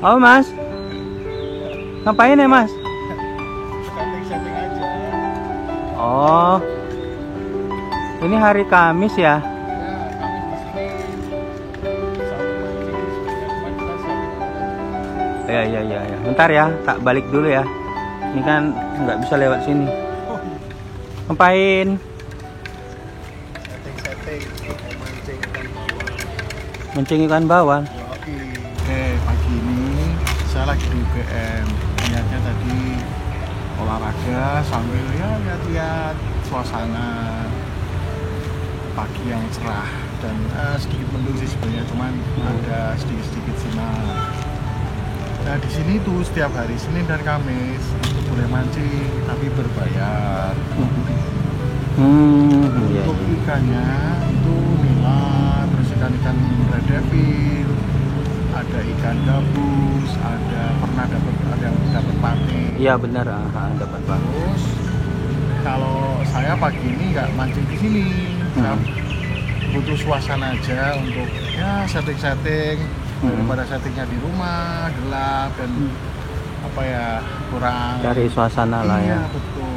Oh mas, ngapain ya mas? Setting aja. Oh, ini hari Kamis ya? Ya, kami di sini satu mancing sebenarnya cuma kita setting. Ya. Bentar ya, tak balik dulu ya. Ini kan nggak bisa lewat sini. Ngapain? Setting mau mancing ikan bawal. Mancing ikan bawal. Oke, pagi ini saya lagi di UGM. Niatnya tadi olahraga sambil ya lihat-lihat suasana pagi yang cerah dan sedikit mendung sih sebenarnya, cuman ada sedikit-sedikit sinar. Nah di sini tuh setiap hari Senin dan Kamis itu boleh mancing tapi berbayar. Untuk ikannya itu nila, terus ikan-ikan red devil, ada ikan gabus, ada yang dapat pate. Iya benar, dapat banget. Terus kalau saya pagi ini nggak mancing di sini, saya butuh suasana aja untuk ya setting daripada settingnya di rumah gelap dan apa ya kurang. Cari suasana lah ya. Iya betul.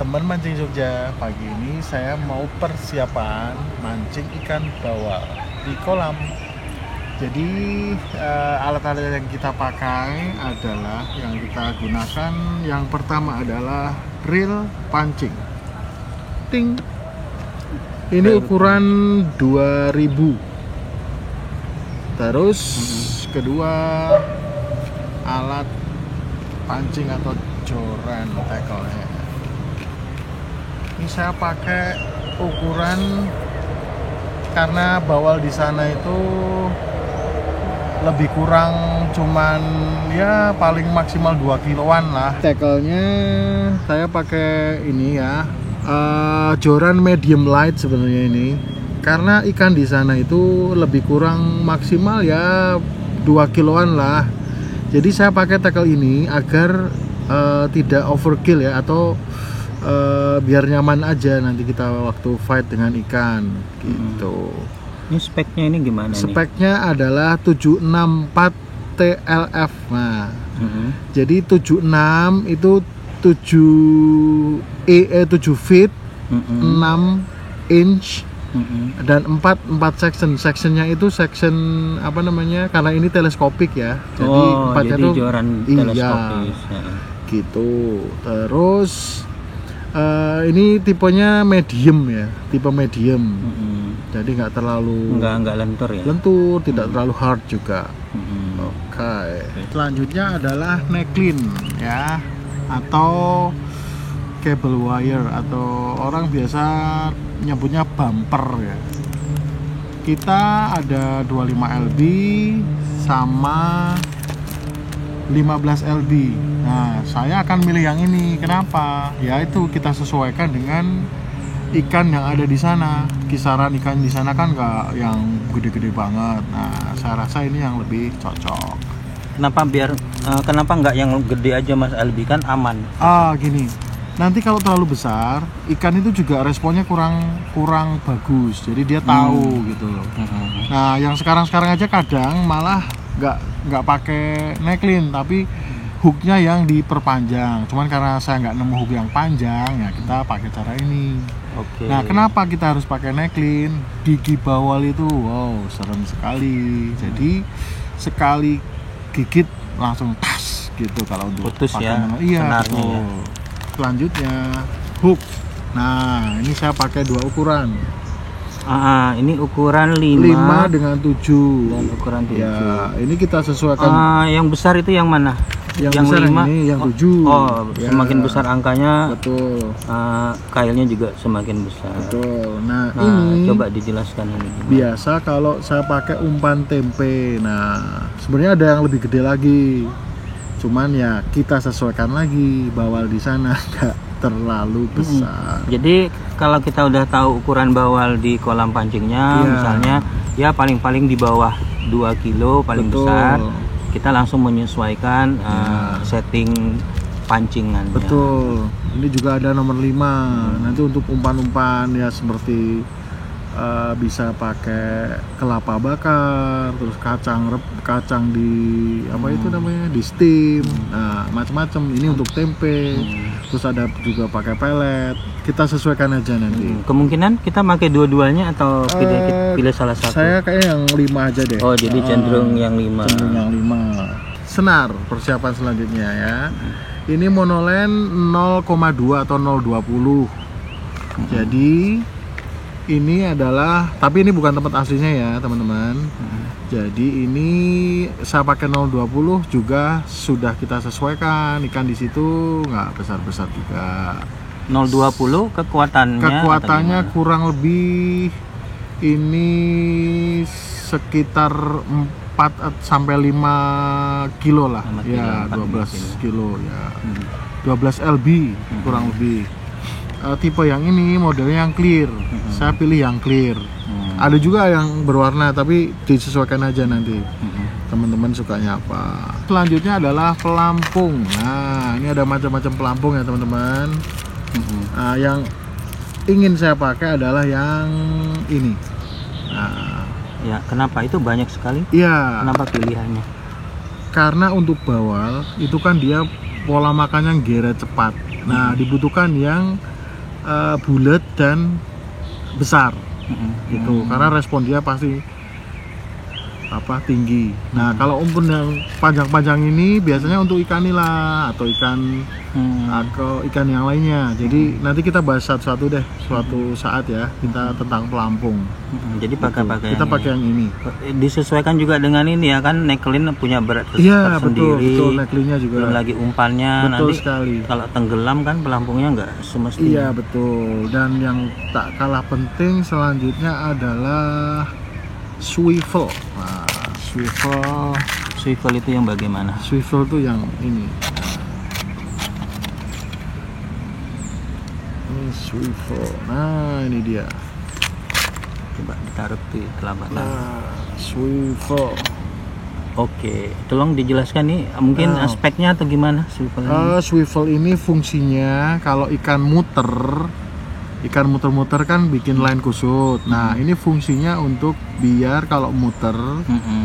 Teman mancing Jogja, pagi ini saya mau persiapan mancing ikan bawal di kolam. Jadi alat-alat yang kita pakai adalah yang kita gunakan, yang pertama adalah reel pancing. Ting. Ini ukuran 2000. Terus kedua alat pancing atau joran tackle-nya. Ini saya pakai ukuran karena bawal di sana itu lebih kurang cuman ya paling maksimal 2 kiloan lah. Tackle-nya saya pakai ini ya, joran medium light sebenarnya ini. Karena ikan di sana itu lebih kurang maksimal ya 2 kiloan lah. Jadi saya pakai tackle ini agar tidak overkill ya, atau biar nyaman aja nanti kita waktu fight dengan ikan gitu. Ini speknya ini gimana nih? Speknya adalah 764 TLF. Nah, jadi 76 itu 7 feet, 6 inch, dan 4 section. Sectionnya itu section apa namanya? Karena ini teleskopik ya. Jadi empatnya jadi tuh joran teleskopis. Ya, gitu. Terus ini tipenya medium ya, tipe medium. Jadi nggak terlalu lentur ya. Lentur, tidak terlalu hard juga. Oke. Selanjutnya adalah necklin ya, atau cable wire, atau orang biasa nyebutnya bumper ya. Kita ada 25 LB sama 15 LB. Nah, saya akan milih yang ini. Kenapa? Ya itu kita sesuaikan dengan ikan yang ada di sana. Kisaran ikan di sana kan nggak yang gede-gede banget. Nah, saya rasa ini yang lebih cocok. Kenapa nggak yang gede aja Mas Albi, kan aman? Gini. Nanti kalau terlalu besar, ikan itu juga responnya kurang bagus. Jadi dia tahu gitu loh. Nah, yang sekarang aja kadang malah nggak pakai necklin, tapi hooknya yang diperpanjang. Cuman karena saya nggak nemu hook yang panjang, ya kita pakai cara ini. Oke. Nah, kenapa kita harus pakai necklin? Gigi bawal itu wow serem sekali. Jadi sekali gigit langsung tas gitu kalau untuk putus ya. Iya. Selanjutnya hook. Nah, ini saya pakai 2 ukuran. Ini ukuran 5 dengan 7 dan ukuran 7. Ya, ini kita sesuaikan. Yang besar itu yang mana? Yang besar 5 ini, yang 7. Ya. Semakin besar angkanya, betul. kailnya juga semakin besar. Betul. Nah, ini coba dijelaskan ini. Biasa kalau saya pakai umpan tempe. Nah, sebenarnya ada yang lebih gede lagi. Cuman ya kita sesuaikan lagi, bawal di sana nggak terlalu besar. Jadi kalau kita udah tahu ukuran bawal di kolam pancingnya, misalnya ya paling-paling di bawah 2 kilo paling besar, kita langsung menyesuaikan setting pancingan. Betul. Ini juga ada nomor 5. Nanti untuk umpan-umpan ya seperti bisa pakai kelapa bakar, terus kacang di apa itu namanya, di steam. Nah, macam-macam. Ini untuk tempe. Terus ada juga pakai pelet. Kita sesuaikan aja nanti. Kemungkinan kita pakai dua-duanya atau pilih salah satu? Saya kayaknya yang 5 aja deh. Oh, jadi cenderung yang 5. Cenderung yang 5. Senar persiapan selanjutnya ya. Ini monoline 0,2 atau 0,20. Jadi ini adalah, tapi ini bukan tempat aslinya ya teman-teman. Jadi ini saya pakai 0,20 juga sudah kita sesuaikan. Ikan di situ nggak besar-besar juga. 0,20 kekuatannya kurang lebih ini sekitar 4 sampai 5 kilo lah. 5 kilo, ya 12 kilo ya. 12 lb kurang lebih. Tipe yang ini modelnya yang clear. Saya pilih yang clear. Ada juga yang berwarna tapi disesuaikan aja nanti. Teman-teman sukanya apa. Selanjutnya adalah pelampung. Nah, ini ada macam-macam pelampung ya teman-teman. Nah, yang ingin saya pakai adalah yang ini. Nah, ya, kenapa itu banyak sekali? Iya. Kenapa pilihannya? Karena untuk bawal itu kan dia pola makannya geret cepat. Nah, dibutuhkan yang bulat dan besar gitu, karena respon dia pasti tinggi. Nah, kalau umpan yang panjang-panjang ini biasanya untuk ikan nila atau ikan yang lainnya. Jadi nanti kita bahas satu-satu deh suatu saat ya, kita tentang pelampung. Jadi kita pakai yang ini. Disesuaikan juga dengan ini ya kan, necklin punya berat iya, tersendiri. Betul, necklinnya juga. Belum lagi umpannya. Betul nanti sekali. Kalau tenggelam kan pelampungnya nggak semestinya. Iya, betul. Dan yang tak kalah penting selanjutnya adalah swivel. Nah, swivel itu yang bagaimana? Swivel tuh yang ini. Ini swivel. Nah, ini dia. Coba ditaruh di telapak tangan. Nah, swivel. Oke, tolong dijelaskan nih mungkin aspeknya atau gimana swivel ini? Swivel ini fungsinya kalau ikan muter-muter kan bikin line kusut. Nah, ini fungsinya untuk biar kalau muter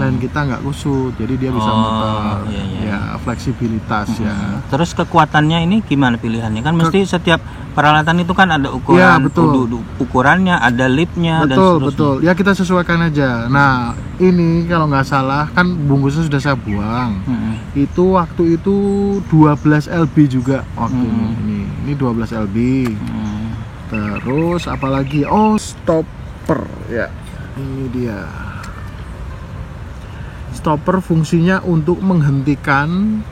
line kita nggak kusut, jadi dia bisa muter. Iya. Ya, fleksibilitas ya. Terus kekuatannya ini gimana pilihannya? Kan mesti setiap peralatan itu kan ada ukuran, ya, betul. Ukurannya, ada lipnya dan seterusnya. Betul. Ya, kita sesuaikan aja. Nah, ini kalau nggak salah kan bungkusnya sudah saya buang. Itu waktu itu 12 lb juga waktu ini 12 lb. Terus apalagi? Oh, stopper ya. Ini dia. Stopper fungsinya untuk menghentikan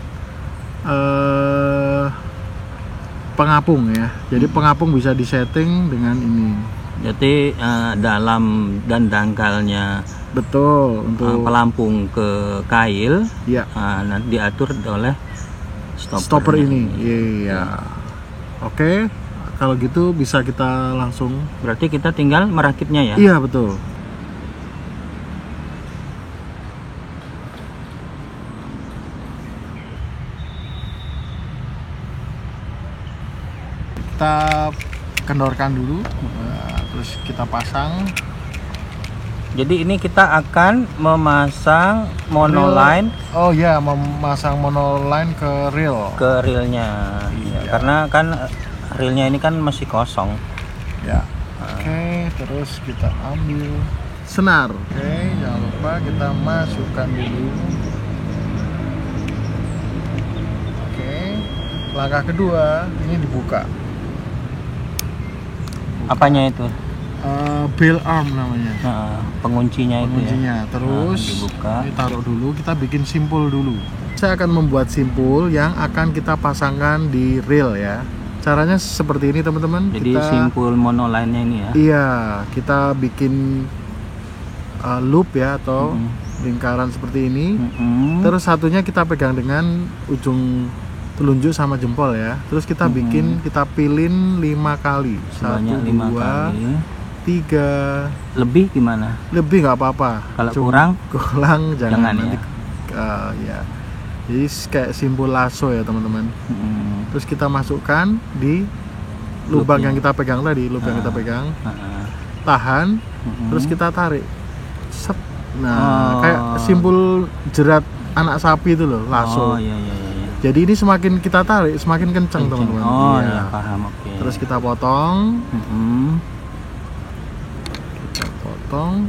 pengapung ya. Jadi pengapung bisa disetting dengan ini. Jadi dalam dan dangkalnya betul untuk pelampung ke kail ya. Nanti diatur oleh stopper ini. Iya. Oke. Kalau gitu bisa kita langsung. Berarti kita tinggal merakitnya ya? Iya, betul. Kita kendorkan dulu, terus kita pasang. Jadi ini kita akan memasang monoline. Oh ya, memasang monoline ke reel. Ke reelnya. Iya. Karena kan reelnya ini kan masih kosong. Ya. Oke, terus kita ambil senar. Oke, jangan lupa kita masukkan dulu. Oke. Langkah kedua, ini dibuka. Apanya itu? Bail arm namanya. Penguncinya itu ya. Terus dibuka. Ini taruh dulu, kita bikin simpul dulu. Saya akan membuat simpul yang akan kita pasangkan di reel ya. Caranya seperti ini teman-teman. Jadi simpul monoline-nya ini ya. Iya, kita bikin loop ya atau lingkaran seperti ini. Terus satunya kita pegang dengan ujung telunjuk sama jempol ya. Terus kita bikin, kita pilin 5 kali. Sebanyak 1, 2, 3. Lebih gimana? Lebih nggak apa-apa. Kalau kurang jangan nanti, ya. Ya. Jadi kayak simbol lasso ya teman-teman. Terus kita masukkan di lubang yang kita pegang tadi, lubang yang kita pegang. Tahan, terus kita tarik. Set. Nah, kayak simbol jerat anak sapi itu loh, lasso. Iya. Jadi ini semakin kita tarik, semakin kencang teman-teman. Iya, paham. Oke. Terus kita potong. Kita potong.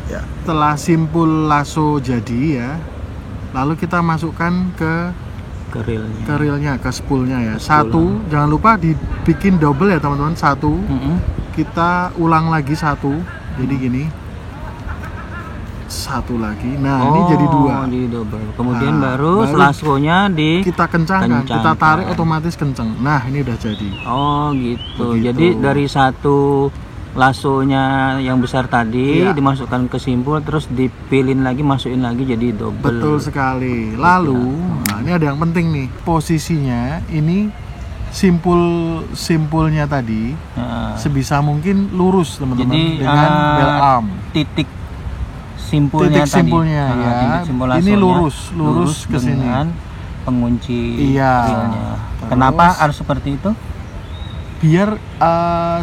Ya, setelah simpul lasso jadi ya, lalu kita masukkan ke kerilnya, ke spoolnya ya. Satu, jangan lupa dibikin double ya teman-teman. Satu, kita ulang lagi satu. Jadi gini, satu lagi. Nah, ini jadi dua. Di double. Kemudian baru lassonya kita kencangkan, kita tarik otomatis kencang. Nah, ini udah jadi. Oh gitu. Jadi dari satu lassonya yang besar tadi dimasukkan ke simpul, terus dipilin lagi, masukin lagi, jadi double. Betul sekali. Lalu nah ini ada yang penting nih, posisinya ini simpulnya tadi sebisa mungkin lurus teman-teman, dengan bell arm. Titik simpulnya tadi. Titik simpul ini lurus ke sini dengan pengunci rilnya. Kenapa harus seperti itu? Biar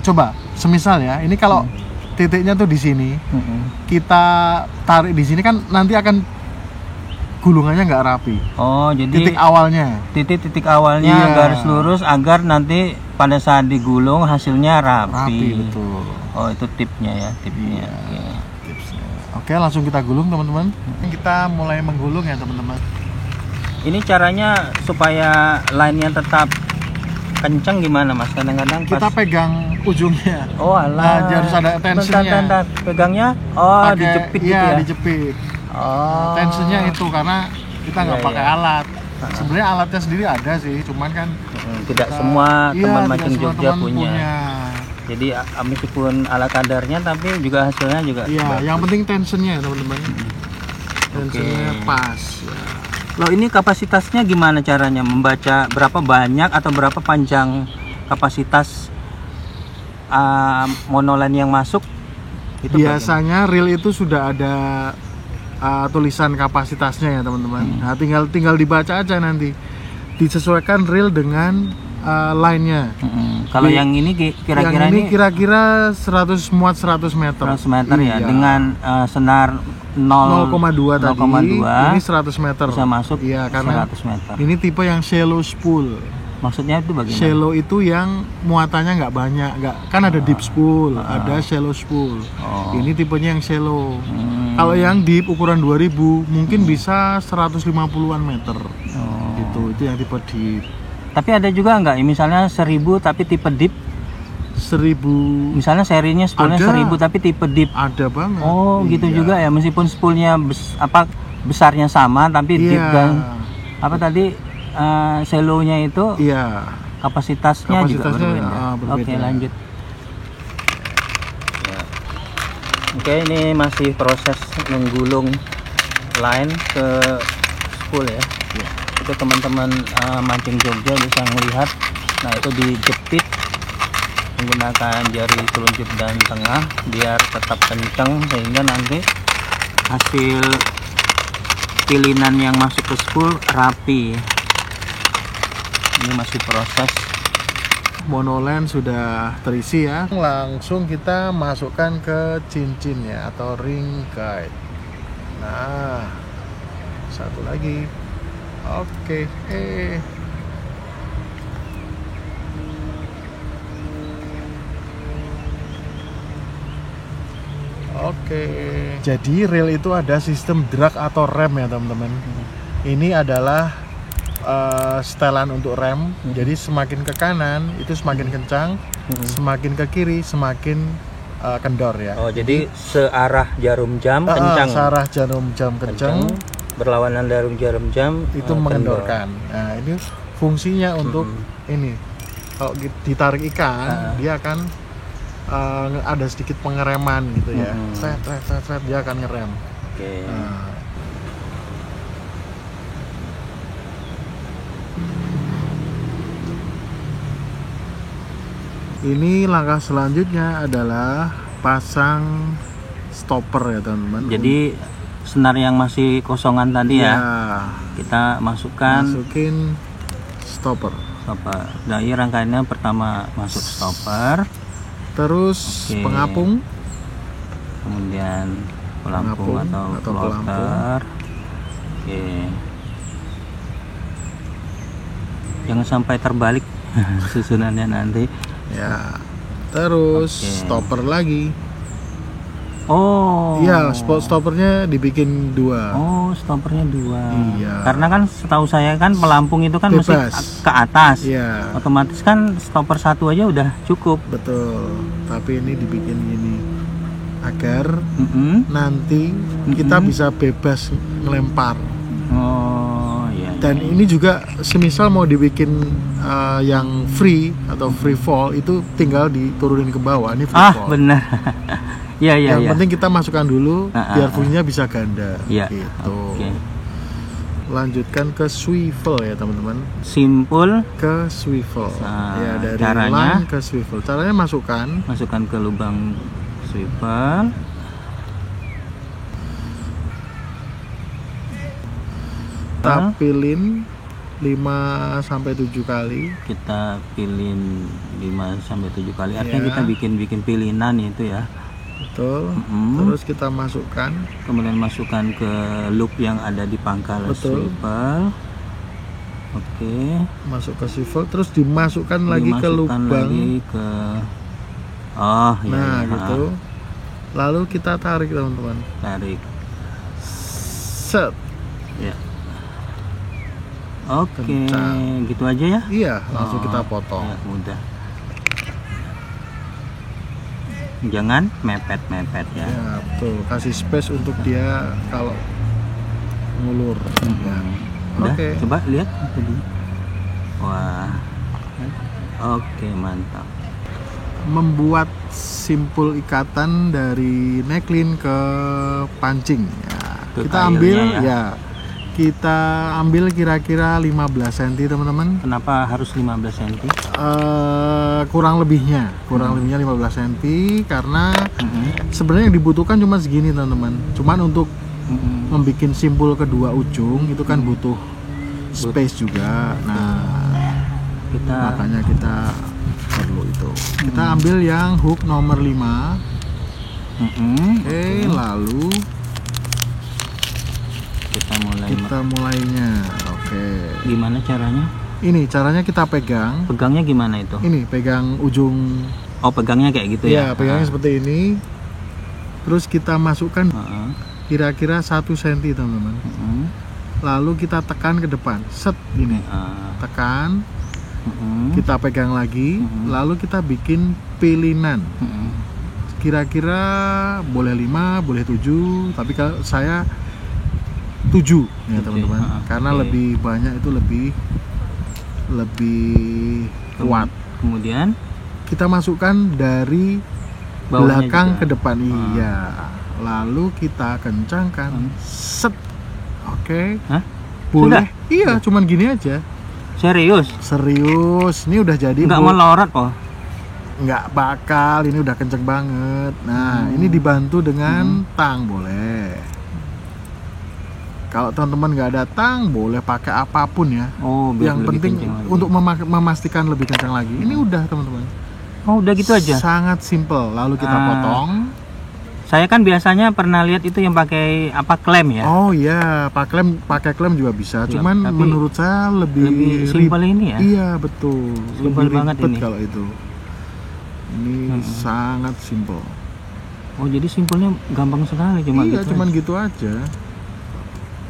coba semisal ya, ini kalau titiknya tuh di sini, kita tarik di sini kan nanti akan gulungannya nggak rapi. Oh, jadi titik awalnya garis lurus agar nanti pada saat digulung hasilnya rapi. Betul. Oh, itu tipsnya ya, tipsnya. Tipsnya. Oke, langsung kita gulung teman-teman. Kita mulai menggulung ya teman-teman. Ini caranya supaya line-nya tetap kencang gimana Mas? Kadang-kadang kita pegang ujungnya. Oh alah. Nah, harus ada tensionnya. Bentar. Pegangnya? Oh, dijepit gitu ya? Dijepit. Oh. Tensionnya itu karena kita nggak pakai alat. Sebenarnya alatnya sendiri ada sih, cuman kan tidak semua teman mancing Jogja punya. Jadi meskipun ala kadarnya, tapi juga hasilnya juga. Iya, yang penting tensionnya teman-teman. Tensionnya pas. Ya. Loh, ini kapasitasnya gimana caranya membaca berapa banyak atau berapa panjang kapasitas monoline yang masuk? Itu biasanya reel itu sudah ada tulisan kapasitasnya ya teman-teman. Nah, tinggal dibaca aja nanti, disesuaikan reel dengan line-nya. Kalau yang ini kira-kira ini kira-kira 100 muat 100 meter. 100 meter ya, dengan senar 0,2 tadi. Ini 100 meter. Bisa masuk karena 100 meter. Ini tipe yang shallow spool. Maksudnya itu bagaimana? Shallow itu yang muatannya nggak banyak, kan ada deep spool, ada shallow spool. Ini tipenya yang shallow. Kalau yang deep ukuran 2000 mungkin bisa 150-an meter. Gitu, itu yang tipe deep. Tapi ada juga nggak, misalnya 1000 tapi tipe deep? 1000. Misalnya serinya spoolnya 1000 tapi tipe deep. Ada banget. Oh, gitu juga ya, meskipun spoolnya besarnya sama tapi deep dan shallow-nya itu kapasitasnya juga berbeda. Oke, lanjut. Oke, ini masih proses menggulung line ke spool ya. Itu teman-teman mancing Jogja bisa melihat. Nah, itu dijepit menggunakan jari telunjuk dan tengah biar tetap kencang, sehingga nanti hasil pilinan yang masuk ke spool rapi. Ini masih proses. Monoline sudah terisi ya. Langsung kita masukkan ke cincin ya, atau ring guide. Nah, satu lagi. Oke. Oke. Jadi reel itu ada sistem drag atau rem ya teman-teman. Ini adalah setelan untuk rem. Jadi semakin ke kanan itu semakin kencang, semakin ke kiri semakin kendor ya. Oh, jadi searah jarum jam kencang. Searah jarum jam kencang, berlawanan jarum jam itu mengendorkan. Nah, ini fungsinya untuk ini. Kalau ditarik ikan, dia akan ada sedikit pengereman gitu ya. Set dia akan ngerem. Oke. Ini langkah selanjutnya adalah pasang stopper ya teman-teman. Jadi senar yang masih kosongan tadi ya. Kita masukkan Masukin stopper. stopper. Dari rangkaiannya pertama masuk stopper, Terus Oke. pengapung. kemudian pelampung Pengapung atau atau floater. Oke. Jangan sampai terbalik susunannya nanti. Ya. Terus Oke. stopper lagi. Oh. Iya, stoppernya dibikin 2. Oh, stoppernya 2. Iya. Karena kan setahu saya kan pelampung itu kan mesti Bebas. ke atas. Iya, Otomatis kan stopper 1 aja udah cukup. betul. Tapi ini dibikin gini agar Mm-mm. nanti kita bisa bebas ngelempar. Oh, iya. Dan ini juga semisal mau dibikin yang free atau free fall itu tinggal diturunin ke bawah. Ini free fall. Benar. Iya, iya, Yang iya. penting kita masukkan dulu biar ah. fungsinya bisa ganda. Iya. Gitu. Oke. Lanjutkan ke swivel ya teman-teman. Simpul, Ke swivel. Nah, Ya dari caranya? line ke swivel. Caranya masukkan. masukkan ke lubang swivel. Kita pilin 5 sampai 7 kali. Kita pilin 5 sampai 7 kali. Artinya Iya. kita bikin pilinan itu ya. Betul. Mm-mm. Terus kita masukkan. Kemudian masukkan ke loop yang ada di pangkal Betul. swivel. Oke. Masuk ke swivel. Terus dimasukkan lagi ke Dimasukkan lubang. lagi ke oh iya, Nah iya. gitu. Lalu kita tarik teman-teman. Tarik. Set. Ya. Oke, Kencang. gitu aja ya. Iya, langsung Oh, kita potong. ya, mudah. Jangan mepet-mepet ya. Ya, betul. Kasih space untuk dia kalau ngulur. Ya. Udah, Oke. coba lihat tadi. Wah. Oke, mantap. Membuat simpul ikatan dari neckline ke pancing. Ya, Ke kita ambil kailnya ya. Kita ambil kira-kira 15 cm teman-teman. Kenapa harus 15 cm? Kurang lebihnya 15 cm karena Mm-mm. sebenarnya yang dibutuhkan cuma segini teman-teman. Cuman untuk Mm-mm. membuat simpul kedua ujung itu kan butuh space juga. Nah, Kita makanya kita perlu itu. Kita ambil yang hook nomor 5. Mm-mm. Oke, lalu kita kita mulainya. Oke. gimana caranya? Ini caranya kita pegang. Pegangnya gimana itu? Ini pegang ujung. Oh, pegangnya kayak gitu ya? Ya, pegangnya seperti ini. Terus kita masukkan Heeh. kira-kira 1 cm teman-teman. Heeh. Lalu kita tekan ke depan. Set ini. Tekan. Kita pegang lagi. Lalu kita bikin pilinan. Kira-kira boleh 5, boleh 7, tapi kalau saya 7 ya teman-teman. Karena Oke. lebih banyak itu lebih kuat. Kemudian Kita masukkan dari bawahnya belakang juga. ke depan. Iya. Lalu kita kencangkan. Set. Oke. Hah? Boleh. Sudah? Iya, cuman gini aja. Serius? Serius. Ini udah jadi. Nggak Bu. melorot kok? Nggak bakal. Ini udah kenceng banget. Nah, ini dibantu dengan tang boleh. Kalau teman-teman nggak ada tang, boleh pakai apapun ya. Oh, biar Yang lebih penting kenceng lagi. untuk memastikan lebih kencang lagi. Ini udah teman-teman. Oh, udah gitu aja. Sangat simple. Lalu kita potong. Saya kan biasanya pernah lihat itu yang pakai apa klem ya. Oh iya, pakai klem juga bisa. Ya, Cuman tapi menurut saya lebih simpel ini ya. Iya betul. Simpel Lebih banget ribet ini. kalau itu. Ini sangat simpel. Oh, jadi simpelnya gampang sekali cuma Iya, gitu. cuman aja. gitu aja.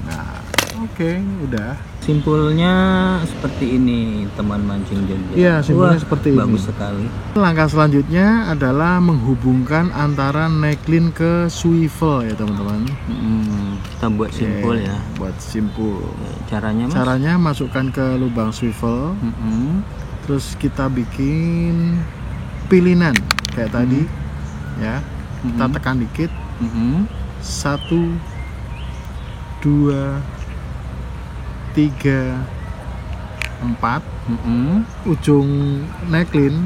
Nah, oke, udah. Simpulnya seperti ini, teman mancing Jogja. Iya, simpulnya Wah, seperti bagus ini. sekali. Langkah selanjutnya adalah menghubungkan antara neckline ke swivel ya teman-teman. Kita buat simpul Oke, ya. Buat simpul. Caranya mas? Caranya masukkan ke lubang swivel. Terus kita bikin pilinan kayak tadi ya. Kita tekan dikit. 1 2 3 4 ujung neckline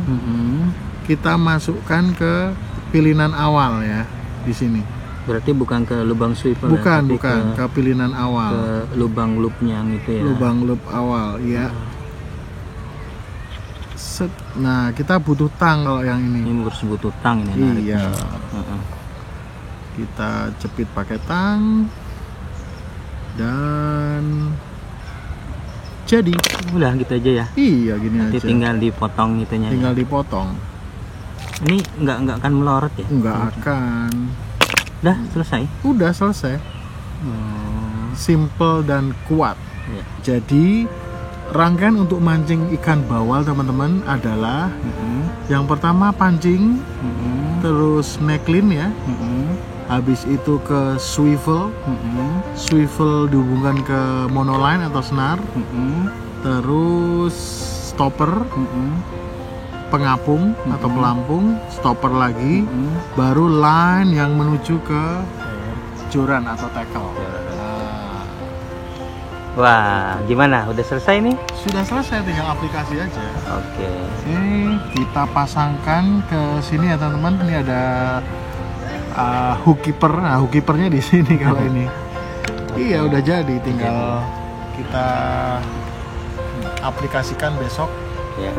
kita masukkan ke pilinan awal ya di sini. Berarti bukan ke lubang swivel Bukan, ya, tapi bukan ke pilihan awal. ke lubang loopnya gitu ya. Lubang loop awal, ya. Set. Nah, kita butuh tang kalau yang ini. Ini harus butuh tang ini Iya. nariknya. Kita jepit pakai tang dan jadi. Udah gitu aja ya. Iya, gini Nanti aja. tinggal dipotong itunya. Tinggal Ya. dipotong. Ini nggak akan melorot ya? Nggak akan. Udah selesai. Udah selesai. Simple dan kuat. Ya. Jadi rangkaian untuk mancing ikan bawal teman-teman adalah yang pertama pancing, terus necklin ya. Habis itu ke swivel, swivel dihubungkan ke monoline atau senar, terus stopper, pengapung atau pelampung, stopper lagi, baru line yang menuju ke joran atau tackle. Wah, gimana? Udah selesai nih? Sudah selesai, tinggal aplikasi aja. Oke. Oke, kita pasangkan ke sini ya teman-teman. Ini ada hook keeper. Nah, hook keepernya di sini kalau ini. Iya, udah jadi. Tinggal kita aplikasikan besok. Ya.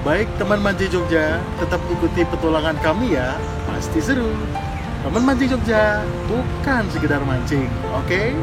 Baik teman mancing Jogja, tetap ikuti petualangan kami ya, pasti seru. Teman mancing Jogja bukan sekedar mancing, oke?